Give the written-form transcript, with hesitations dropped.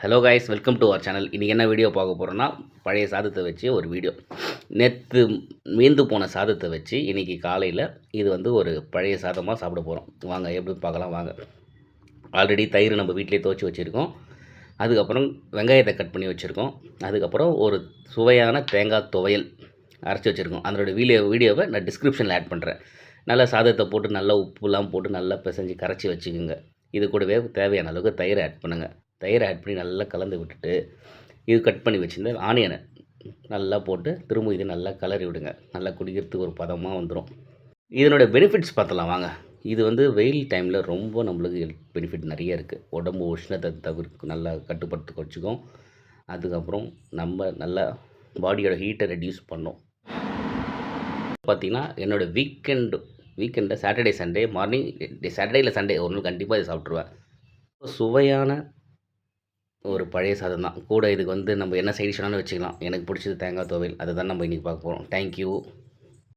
Hello guys, welcome to our channel. இன்றைக்கி என்ன video பார்க்க போகிறோன்னா, பழைய சாதத்தை வச்சு ஒரு வீடியோ. நேற்று மீந்து போன சாதத்தை வச்சு இன்றைக்கி காலையில் இது வந்து ஒரு பழைய சாதமாக சாப்பிட போகிறோம். வாங்க எப்படி பார்க்கலாம் வாங்க. ஆல்ரெடி தயிர் நம்ம வீட்டிலே துவச்சி வச்சுருக்கோம். அதுக்கப்புறம் வெங்காயத்தை கட் பண்ணி வச்சுருக்கோம். அதுக்கப்புறம் ஒரு சுவையான தேங்காய் துவையல் அரைச்சி வச்சுருக்கோம். அதனோட வீடியோவை நான் டிஸ்கிரிப்ஷனில் ஆட் பண்ணுறேன். நல்லா சாதத்தை போட்டு நல்லா உப்புலாம் போட்டு நல்லா பிசைஞ்சு கரைச்சி வச்சுக்கோங்க. இது கூடவே தேவையான அளவுக்கு தயிரை ஆட் பண்ணுங்கள். தயிரை ஆட் பண்ணி நல்லா கலந்து விட்டுட்டு, இது கட் பண்ணி வச்சுருந்த ஆனியனை நல்லா போட்டு திரும்ப இது நல்லா கலரி விடுங்க. நல்லா குடிக்கிறதுக்கு ஒரு பதமாக வந்துடும். இதனோட பெனிஃபிட்ஸ் பார்த்தலாம் வாங்க. இது வந்து வெயில் டைமில் ரொம்ப நம்மளுக்கு பெனிஃபிட் நிறைய இருக்குது. உடம்பு உஷ்ணத்தை நல்லா கட்டுப்படுத்த வச்சுக்கும். அதுக்கப்புறம் நம்ம நல்லா பாடியோட ஹீட்டை ரெடியூஸ் பண்ணோம். பார்த்திங்கன்னா என்னோடய வீக்கெண்டை சாட்டர்டே சண்டே மார்னிங், சாட்டர்டே இல்லை சண்டே ஒரு நாள் கண்டிப்பாக இதை சாப்பிட்ருவேன். சுவையான ஒரு பழைய சாதம் தான். கூட இதுக்கு வந்து நம்ம என்ன சைட் டிஷ் வேணாலும் வச்சுக்கலாம். எனக்கு பிடிச்சது தேங்காய் துவையல். அதை தான் நம்ம இன்றைக்கி பார்க்க போகிறோம். தேங்க்யூ.